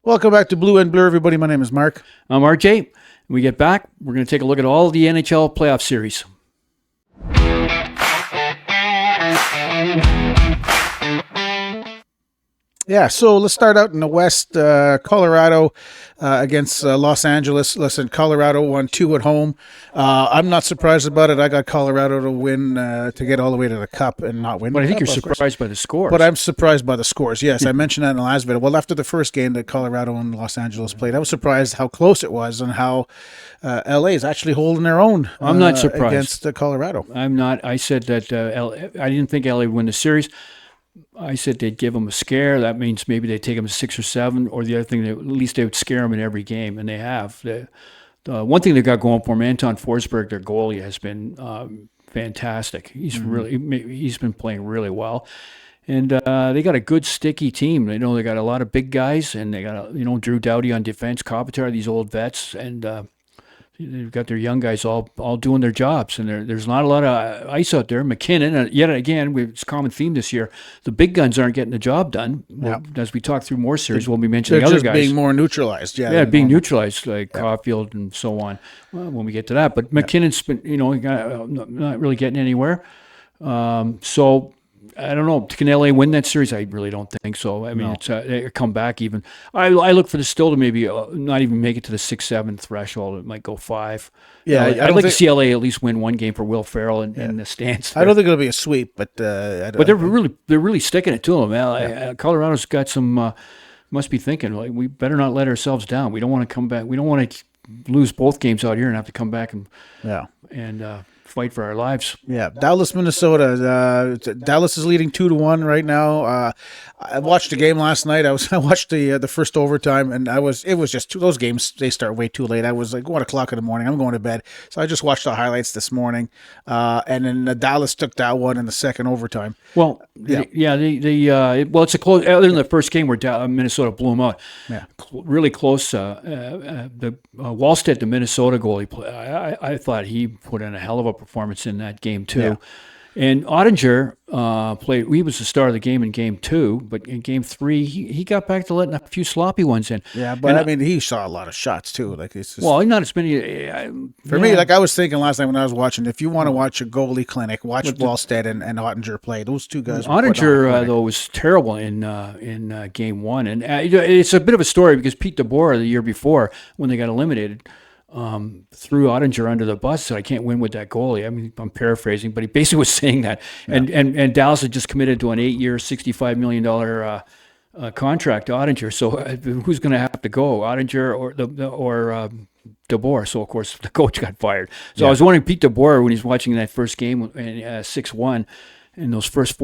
Welcome back to Blue and Blur, everybody. My name is Mark. I'm RJ. When we get back, we're going to take a look at all the NHL playoff series. Yeah, so let's start out in the West. Colorado against Los Angeles. Listen, Colorado won 2 at home. I'm not surprised about it. I got Colorado to win, to get all the way to the Cup and not win. But I think the you're Cup, surprised by the scores. But I'm surprised by the scores. Yes, I mentioned that in the last video. Well, after the first game that Colorado and Los Angeles played, I was surprised how close it was and how LA is actually holding their own. I'm not surprised against Colorado. I'm not. I said that I didn't think LA would win the series. I said they'd give them a scare. That means maybe they'd take them to 6 or 7, or the other thing, at least they would scare them in every game, and they have. The one thing they got going for them, Anton Forsberg, their goalie, has been fantastic. He's he's been playing really well, and they got a good sticky team. They got a lot of big guys, and they got Drew Doughty on defense, Kopitar, these old vets, and they've got their young guys all doing their jobs, and there's not a lot of ice out there. McKinnon, yet again, it's a common theme this year. The big guns aren't getting the job done. Well, as we talk through more series, we'll be mentioning other guys. They're just being more neutralized. Yeah, being neutralized, like Caulfield and so on. Well, when we get to that, but McKinnon's been, not really getting anywhere. So I don't know. Can LA win that series? I really don't think so. I mean, it's a comeback even. I look for the still to maybe not even make it to the 6-7 threshold. It might go 5. Yeah, I'd like to see LA at least win one game for Will Ferrell in the stands there. I don't think it'll be a sweep, but they're really sticking it to them. Colorado's got some. Must be thinking, like, we better not let ourselves down. We don't want to come back. We don't want to lose both games out here and have to come back and fight for our lives. Yeah, Dallas, Minnesota. Dallas is leading 2-1 right now. I watched the game last night. I watched the first overtime, and it was just those games. They start way too late. I was like 1 o'clock in the morning. I'm going to bed, so I just watched the highlights this morning. And then Dallas took that one in the second overtime. Well, it's a close. Other than the first game where Minnesota blew them out, really close. The Wallstedt, the Minnesota goalie, I thought he put in a hell of a performance in that game too. Yeah. And Ottinger played. He was the star of the game in Game 2, but in Game 3, he got back to letting a few sloppy ones in. Yeah, but he saw a lot of shots too. Like it's just, not as many. For me, like I was thinking last night when I was watching, if you want to watch a goalie clinic, watch Wallstedt and Ottinger play. Those two guys. Ottinger though was terrible in Game 1, and it's a bit of a story because Pete DeBoer the year before when they got eliminated. Threw Ottinger under the bus, said, I can't win with that goalie. I mean, I'm paraphrasing, but he basically was saying that. Yeah. And Dallas had just committed to an 8-year, $65 million contract to Ottinger. So who's going to have to go, Ottinger or DeBoer? So, of course, the coach got fired. So I was wondering, Pete DeBoer, when he's watching that first game, 6-1, and those first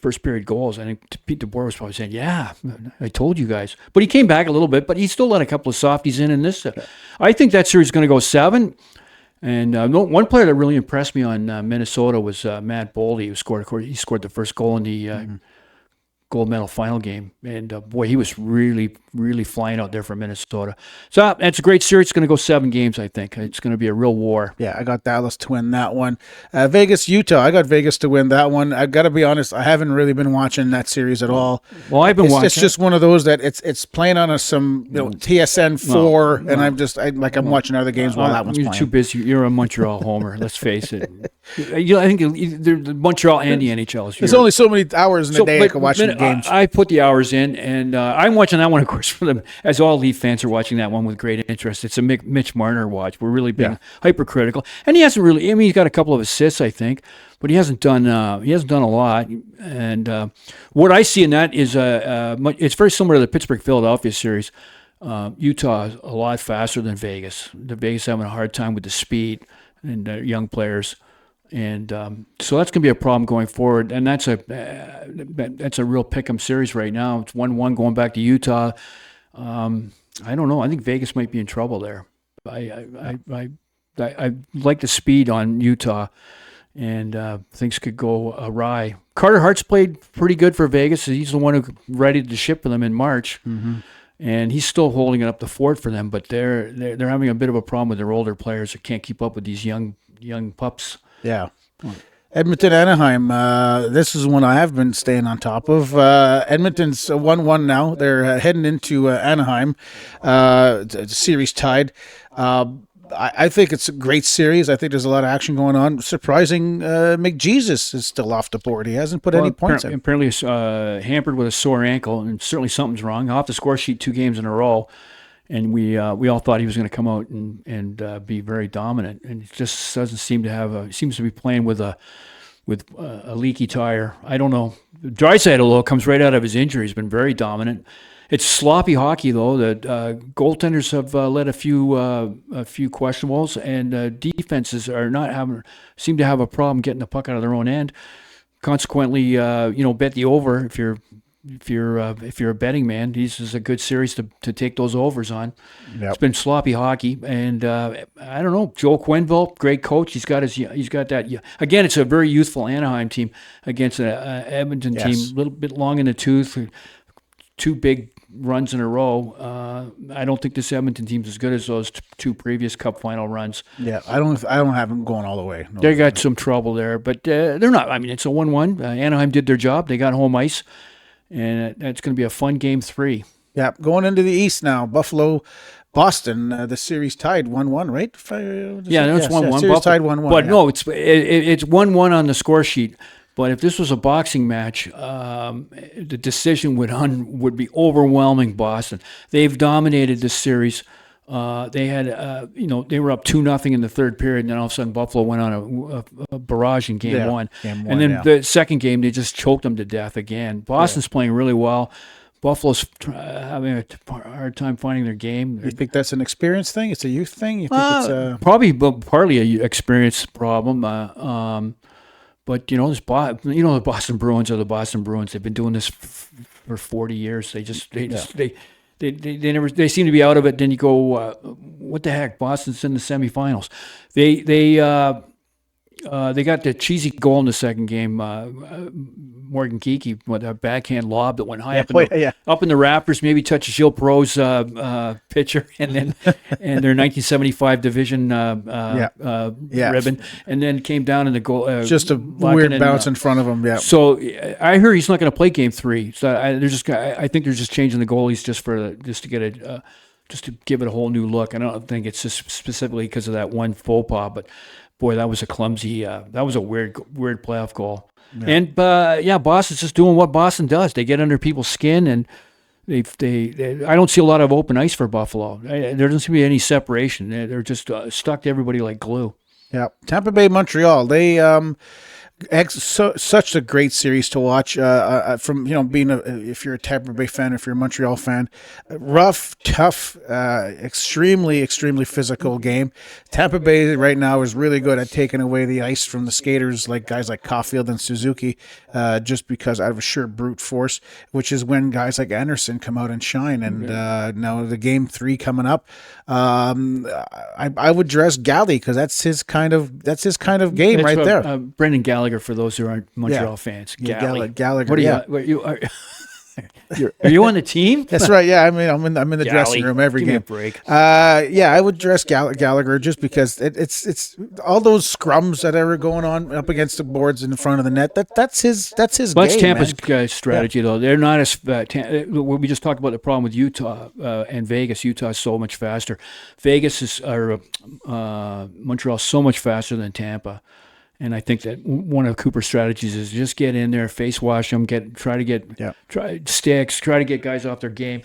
first period goals, I think Pete DeBoer was probably saying, yeah, I told you guys. But he came back a little bit, but he still let a couple of softies in this. I think that series is going to go 7. And one player that really impressed me on Minnesota was Matt Boldy, who scored the first goal in the gold medal final game. And boy, he was really, really flying out there for Minnesota. So that's a great series. It's going to go 7 games, I think. It's going to be a real war. Yeah, I got Dallas to win that one. Vegas, Utah. I got Vegas to win that one. I got to be honest, I haven't really been watching that series at all. Well, I've been watching. It's just one of those that it's playing on some TSN 4, and I'm watching other games while that one's playing. You're too busy. You're a Montreal homer. Let's face it. I think the Montreal and the NHL. There's only so many hours in the day I can watch the games. I put the hours in, and I'm watching that one, of course, for them. As all Leaf fans are watching that one with great interest. It's a Mitch Marner watch. We're really being hypercritical, and he hasn't really. I mean, he's got a couple of assists, I think, but he hasn't done a lot. And what I see in that is it's very similar to the Pittsburgh-Philadelphia series. Utah is a lot faster than Vegas. The Vegas having a hard time with the speed and young players. And so that's going to be a problem going forward, and that's a real pick'em series right now. It's 1-1 going back to Utah. I don't know. I think Vegas might be in trouble there. I like the speed on Utah, and things could go awry. Carter Hart's played pretty good for Vegas. He's the one who readied the ship for them in March. Mm-hmm. And he's still holding it up the fort for them, but they're having a bit of a problem with their older players that can't keep up with these young pups. Yeah. Edmonton, Anaheim. This is one I have been staying on top of. Edmonton's 1-1 now. They're heading into Anaheim. The series tied. I think it's a great series. I think there's a lot of action going on. Surprising, McJesus is still off the board. He hasn't put any points in. Apparently, hampered with a sore ankle, and certainly something's wrong. Off the score sheet 2 games in a row. And we all thought he was going to come out and be very dominant, and it just doesn't seem to have seems to be playing with a leaky tire. I don't know. Draisaitl comes right out of his injury. He's been very dominant. It's sloppy hockey though. The goaltenders have let a few questionables, and defenses seem to have a problem getting the puck out of their own end. Consequently, bet the over if you're a betting man. This is a good series to take those overs on. Yep. It's been sloppy hockey, and I don't know. Joel Quenneville, great coach. He's got that. Again, it's a very youthful Anaheim team against an Edmonton team, a little bit long in the tooth. 2 big runs in a row. I don't think this Edmonton team's as good as those 2 previous Cup final runs. Yeah, I don't have them going all the way. No. They got some trouble there, but they're not. I mean, it's a 1-1. Anaheim did their job. They got home ice. And it's going to be a fun game 3. Yeah, going into the East now. Buffalo, Boston. The series tied 1-1, right? It's 1-1. Series tied 1-1. But no, it's 1-1 on the score sheet. But if this was a boxing match, the decision would be overwhelming Boston. They've dominated this series. They had, they were up 2-0 in the third period, and then all of a sudden Buffalo went on a barrage in game one. And then the second game, they just choked them to death again. Boston's playing really well. Buffalo's having a hard time finding their game. You think that's an experience thing? It's a youth thing? You think it's probably partly an experience problem. But the Boston Bruins are the Boston Bruins. They've been doing this for 40 years. They seem to be out of it. Then you go, what the heck? Boston's in the semifinals. They got the cheesy goal in the second game. Morgan Geekie with a backhand lob that went high up in the Raptors, maybe touched Gilles Pro's pitcher, and their 1975 division ribbon, and then came down in the goal. Just a weird bounce in front of him. Yeah. So I hear he's not going to play Game 3. So I think they're just changing the goalies just to get it. Just to give it a whole new look. I don't think it's just specifically because of that one faux pas, but boy, that was a clumsy. That was a weird playoff goal. Yeah. And Boston's just doing what Boston does. They get under people's skin, and they I don't see a lot of open ice for Buffalo. There doesn't seem to be any separation. They're just stuck to everybody like glue. Yeah, Tampa Bay, Montreal. They such a great series to watch. From being if you're a Tampa Bay fan, if you're a Montreal fan, rough, tough, extremely physical game. Tampa Bay right now is really good at taking away the ice from the skaters, like guys like Caulfield and Suzuki, just because out of a sheer brute force. Which is when guys like Anderson come out and shine. And now the Game 3 coming up, I would dress Galley because that's his kind of game right there. Brendan Gallagher, for those who aren't Montreal fans. Gallagher. What are you on the team? That's right. Yeah, I mean, I'm in the dressing room every game. Give me a break. I would dress Gallagher just because it's all those scrums that are going on up against the boards in front of the net. That's his game. Tampa's strategy though. They're not as we just talked about the problem with Utah and Vegas. Utah is so much faster. Montreal is so much faster than Tampa. And I think that one of Cooper's strategies is just get in there, face wash them, try to get sticks, try to get guys off their game,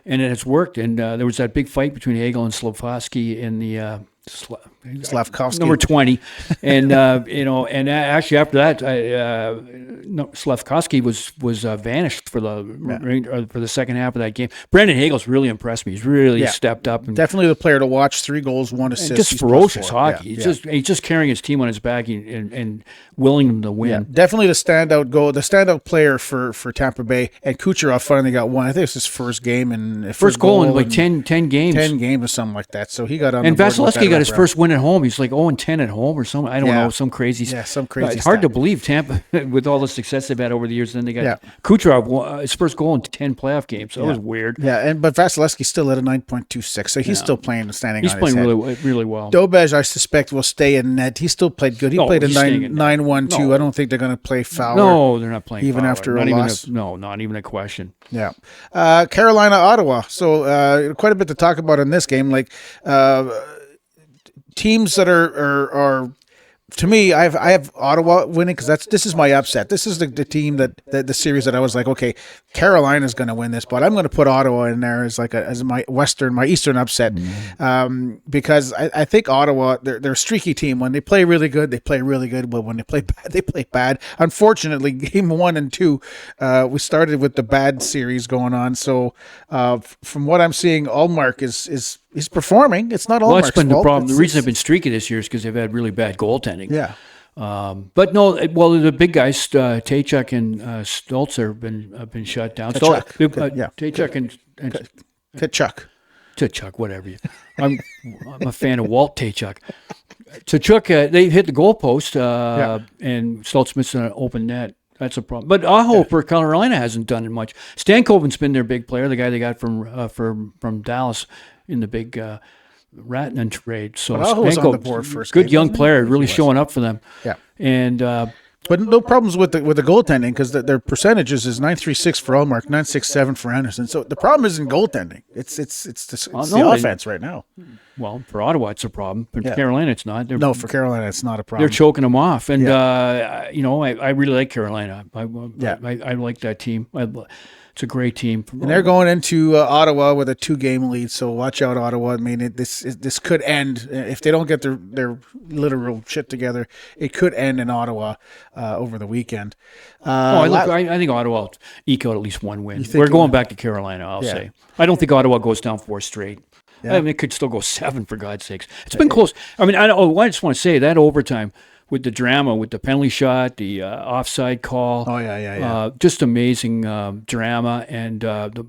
and it has worked. And there was that big fight between Hagel and Slavkovsky in the Slavkovsky number 20, and and actually after that, Slavkovsky was vanished for the second half of that game. Brendan Hagel's really impressed me. He's really stepped up. And definitely the player to watch. 3 goals, 1 assist. Just ferocious hockey. He's just carrying his team on his back and willing them to win. Yeah, definitely the standout player for Tampa Bay. And Kucherov finally got one. I think it was his first game and first goal in like 10 games. 10 games or something like that. So he got on. And Vasilevsky got his first win at home. He's like 0-10 at home or something. I don't know, some crazy. Yeah, some crazy. It's hard to believe Tampa with all the success they've had over the years. Then they got Yeah. Kucherov, his first goal in 10 playoff games. So that was weird. Yeah, but Vasilevsky's still at a 9.26, so he's still playing standing. He's on playing his really, really well. Dobej, I suspect, will stay in net. He still played good. He played a 9-1-2. No. I don't think they're going to play Fowler. No, they're not playing even Fowler. after not a even loss. not even a question. Yeah. Carolina, Ottawa. So quite a bit to talk about in this game. Like teams that are to me, I have Ottawa winning because this is my upset. This is the team that the series that I was like, okay, Carolina's going to win this, but I'm going to put Ottawa in there as like as my Eastern upset, because I think Ottawa they're a streaky team. When they play really good, they play really good. But when they play bad, they play bad. Unfortunately, game 1 and 2, we started with the bad series going on. So from what I'm seeing, Allmark is. He's performing. It's not all. Well, that's been the problem. The reason they've been streaky this year is because they've had really bad goaltending. Yeah. But no, well, the big guys, Taychuk and Stoltz have been shut down. Taychuk and Tkachuk, whatever. I'm a fan of Walt Taychuk. Tkachuk, they hit the goalpost, and Stoltz missed an open net. That's a problem. But Aho for Carolina hasn't done it much. Stankoven's been their big player, the guy they got from Dallas in the big Ratnan trade. So Aho's on the board first. Good young player, really showing up for them. Yeah. And but no problems with the goaltending because their percentages is 9.36 for Allmark, 9.67 for Anderson. So the problem isn't goaltending. It's the offense right now. Well, for Ottawa, it's a problem. For Carolina, it's not. For Carolina, it's not a problem. They're choking them off. And, I really like Carolina. I like that team. It's a great team. And they're going into Ottawa with a 2-game lead, so watch out, Ottawa. I mean, this could end if they don't get their literal shit together. It could end in Ottawa over the weekend. I think Ottawa will eke out at least one win. We're going back to Carolina, I'll say. I don't think Ottawa goes down 4 straight. Yeah. I mean, it could still go 7, for God's sakes. It's been close. I mean, I just want to say that overtime with the drama, with the penalty shot, the offside call. Oh, yeah. Just amazing drama and the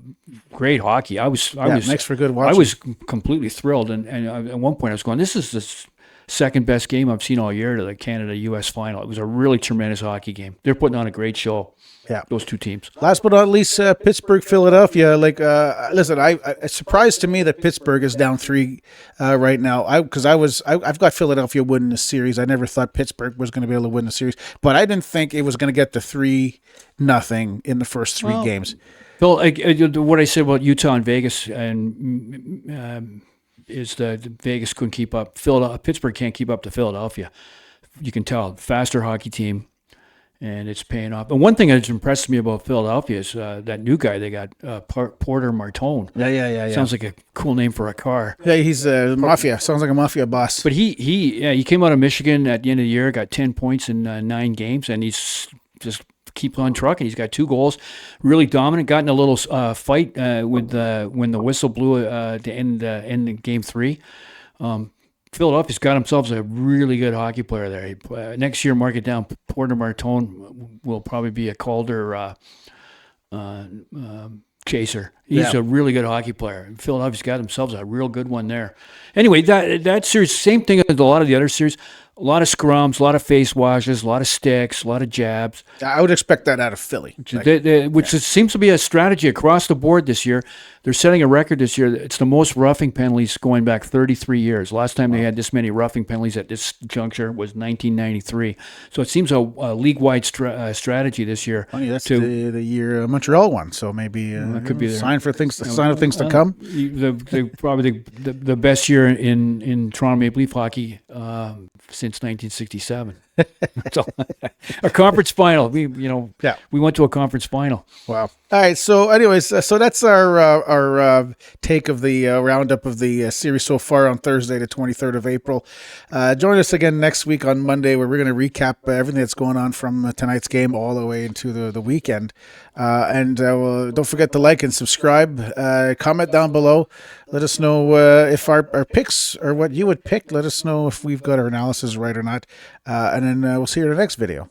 great hockey. Makes for good watching. I was completely thrilled. And at one point I was going, this is the second best game I've seen all year to the Canada-U.S. final. It was a really tremendous hockey game. They're putting on a great show. Yeah, those two teams. Last but not least, Pittsburgh, Philadelphia. Listen, it's surprised to me that Pittsburgh is down 3 right now. I've got Philadelphia winning the series. I never thought Pittsburgh was going to be able to win the series, but I didn't think it was going to get to 3-0 in the first 3 games. Bill, what I said about Utah and Vegas and is that Vegas couldn't keep up. Pittsburgh can't keep up to Philadelphia. You can tell, faster hockey team. And it's paying off. And one thing that's impressed me about Philadelphia is that new guy they got, Porter Martone. Yeah. Sounds like a cool name for a car. Yeah, he's a mafia. Sounds like a mafia boss. But he came out of Michigan at the end of the year, got 10 points in 9 games, and he's just keeps on trucking. He's got 2 goals, really dominant. Got in a little fight with when the whistle blew to end Game 3. Philadelphia's got themselves a really good hockey player there. Next year, mark it down, Porter Martone will probably be a Calder chaser. He's a really good hockey player. Philadelphia's got themselves a real good one there. Anyway, that series, same thing as a lot of the other series. A lot of scrums, a lot of face washes, a lot of sticks, a lot of jabs. I would expect that out of Philly. Which seems to be a strategy across the board this year. They're setting a record this year. It's the most roughing penalties going back 33 years. Last time they had this many roughing penalties at this juncture was 1993. So it seems a league-wide strategy this year. Funny, that's the year Montreal won. So maybe it could be sign of things to come. Probably the best year in Toronto Maple Leaf hockey since 1967. So, a conference final. We went to a conference final. Wow. All right. So, anyways, so that's our take of the roundup of the series so far on Thursday, the 23rd of April. Join us again next week on Monday, where we're going to recap everything that's going on from tonight's game all the way into the weekend. And don't forget to like and subscribe. Comment down below. Let us know if our picks are what you would pick. Let us know if we've got our analysis right or not. And then we'll see you in the next video.